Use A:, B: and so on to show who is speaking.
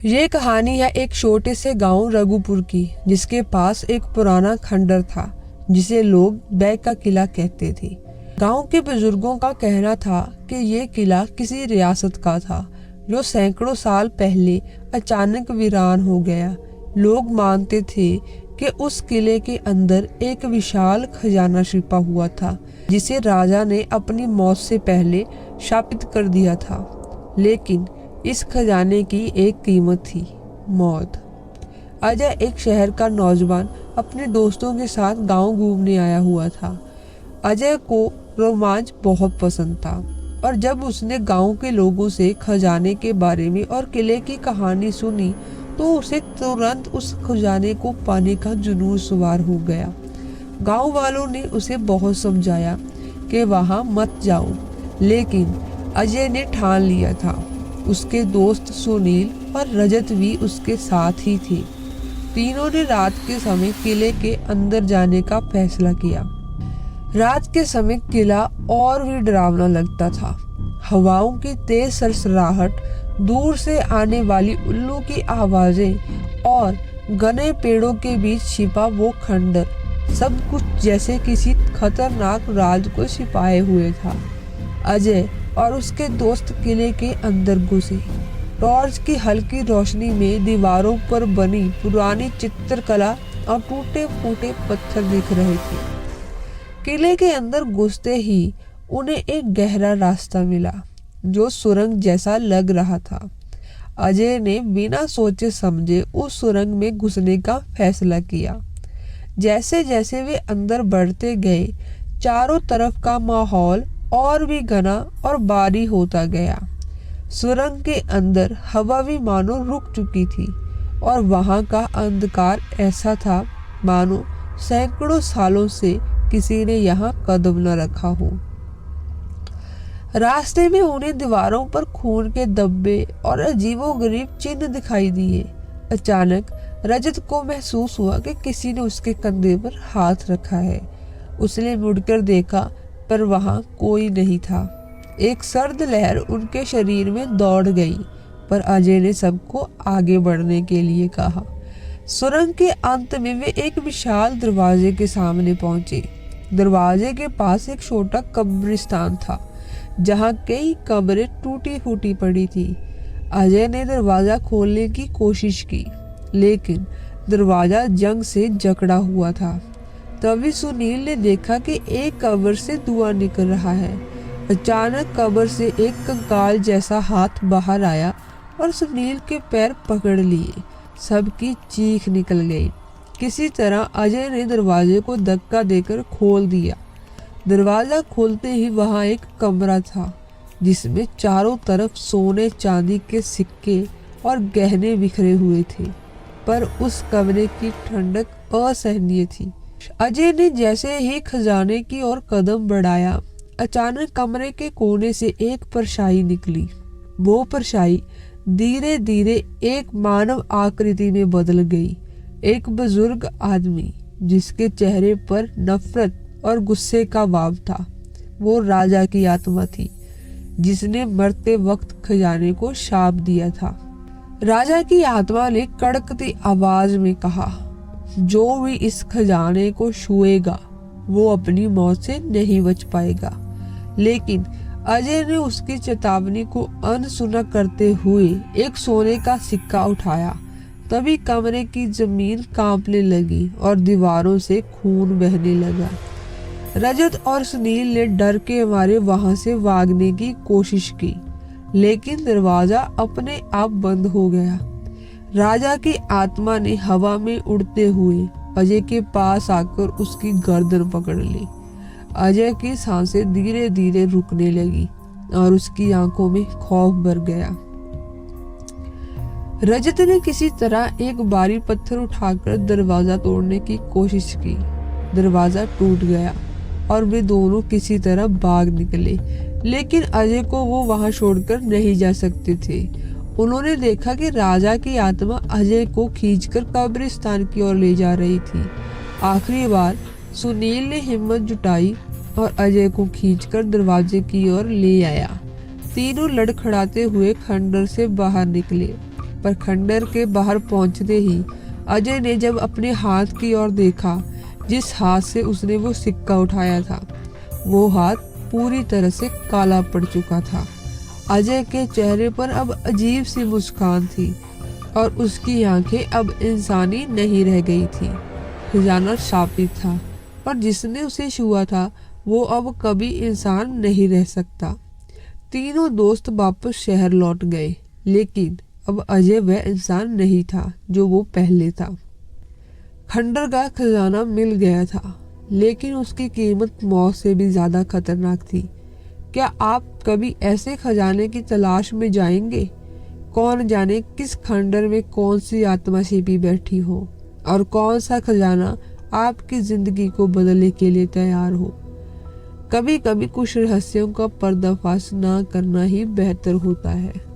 A: ये कहानी है एक छोटे से गांव रघुपुर की, जिसके पास एक पुराना खंडर था जिसे लोग बैग का किला कहते थे। गांव के बुजुर्गों का कहना था कि ये किला किसी रियासत का था जो सैकड़ों साल पहले अचानक वीरान हो गया। लोग मानते थे कि उस किले के अंदर एक विशाल खजाना छिपा हुआ था जिसे राजा ने अपनी मौत से पहले शापित कर दिया था। लेकिन इस खजाने की एक कीमत थी, मौत। अजय एक शहर का नौजवान अपने दोस्तों के साथ गांव घूमने आया हुआ था। अजय को रोमांच बहुत पसंद था और जब उसने गांव के लोगों से खजाने के बारे में और किले की कहानी सुनी तो उसे तुरंत उस खजाने को पाने का जुनून सवार हो गया। गांव वालों ने उसे बहुत समझाया कि वहां मत जाओ, लेकिन अजय ने ठान लिया था। उसके दोस्त सुनील और रजत भी उसके साथ ही थे। तीनों ने रात के समय किले के अंदर जाने का फैसला किया। रात के समय किला और भी डरावना लगता था। हवाओं की तेज सरसराहट, दूर से आने वाली उल्लू की आवाजें और घने पेड़ों के बीच छिपा वो खंडर, सब कुछ जैसे किसी खतरनाक राज को छिपाए हुए था। अजय और उसके दोस्त किले के अंदर घुसे। टॉर्च की हल्की रोशनी में दीवारों पर बनी पुरानी चित्रकला और टूटे फूटे पत्थर दिख रहे थे। किले के अंदर घुसते ही उन्हें एक गहरा रास्ता मिला जो सुरंग जैसा लग रहा था। अजय ने बिना सोचे समझे उस सुरंग में घुसने का फैसला किया। जैसे जैसे वे अंदर बढ़ते गए, चारों तरफ का माहौल और भी घना और भारी होता गया। सुरंग के अंदर हवा भी मानो रुक चुकी थी और वहां का अंधकार ऐसा था मानो सैकड़ों सालों से किसी ने यहाँ कदम न रखा हो। रास्ते में उन्हें दीवारों पर खून के धब्बे और अजीबोगरीब चिन्ह दिखाई दिए। अचानक रजत को महसूस हुआ कि किसी ने उसके कंधे पर हाथ रखा है। उसने मुड़कर देखा पर वहां कोई नहीं था। एक सर्द लहर उनके शरीर में दौड़ गई, पर अजय ने सबको आगे बढ़ने के लिए कहा। सुरंग के अंत में वे एक विशाल दरवाजे के सामने पहुंचे। दरवाजे के पास एक छोटा कब्रिस्तान था जहां कई कब्रें टूटी फूटी पड़ी थी। अजय ने दरवाजा खोलने की कोशिश की, लेकिन दरवाजा जंग से जकड़ा हुआ था। तभी सुनील ने देखा कि एक कब्र से धुआं निकल रहा है। अचानक कब्र से एक कंकाल जैसा हाथ बाहर आया और सुनील के पैर पकड़ लिए। सबकी चीख निकल गई। किसी तरह अजय ने दरवाजे को धक्का देकर खोल दिया। दरवाजा खोलते ही वहां एक कमरा था जिसमें चारों तरफ सोने चांदी के सिक्के और गहने बिखरे हुए थे, पर उस कमरे की ठंडक असहनीय थी। अजय ने जैसे ही खजाने की ओर कदम बढ़ाया, अचानक कमरे के कोने से एक परछाई निकली। वो परछाई धीरे धीरे एक मानव आकृति में बदल गई। एक बुजुर्ग आदमी जिसके चेहरे पर नफरत और गुस्से का भाव था। वो राजा की आत्मा थी जिसने मरते वक्त खजाने को शाप दिया था। राजा की आत्मा ने कड़कती आवाज में कहा, जो भी इस खजाने को छुएगा वो अपनी मौत से नहीं बच पाएगा। लेकिन अजय ने उसकी चेतावनी को अनसुना करते हुए एक सोने का सिक्का उठाया। तभी कमरे की जमीन कांपने लगी और दीवारों से खून बहने लगा। रजत और सुनील ने डर के मारे वहां से भागने की कोशिश की, लेकिन दरवाजा अपने आप बंद हो गया। राजा की आत्मा ने हवा में उड़ते हुए अजय के पास आकर उसकी गर्दन पकड़ ली। अजय की सांसें धीरे धीरे रुकने लगी और उसकी आंखों में खौफ भर गया। रजत ने किसी तरह एक भारी पत्थर उठाकर दरवाजा तोड़ने की कोशिश की। दरवाजा टूट गया और वे दोनों किसी तरह भाग निकले, लेकिन अजय को वो वहां छोड़कर नहीं जा सकते थे। उन्होंने देखा कि राजा की आत्मा अजय को खींचकर कब्रिस्तान की ओर ले जा रही थी। आखिरी बार सुनील ने हिम्मत जुटाई और अजय को खींचकर दरवाजे की ओर ले आया। तीनों लड़खड़ाते हुए खंडर से बाहर निकले। पर खंडर के बाहर पहुंचते ही अजय ने जब अपने हाथ की ओर देखा, जिस हाथ से उसने वो सिक्का उठाया था, वो हाथ पूरी तरह से काला पड़ चुका था। अजय के चेहरे पर अब अजीब सी मुस्कान थी और उसकी आंखें अब इंसानी नहीं रह गई थी। खजाना शापित था और जिसने उसे छुआ था वो अब कभी इंसान नहीं रह सकता। तीनों दोस्त वापस शहर लौट गए, लेकिन अब अजय वह इंसान नहीं था जो वो पहले था। खंडर का खजाना मिल गया था, लेकिन उसकी कीमत मौत से भी ज्यादा खतरनाक थी। क्या आप कभी ऐसे खजाने की तलाश में जाएंगे? कौन जाने किस खंडर में कौन सी आत्मा छिपी बैठी हो और कौन सा खजाना आपकी जिंदगी को बदलने के लिए तैयार हो। कभी कभी कुछ रहस्यों का पर्दाफाश ना करना ही बेहतर होता है।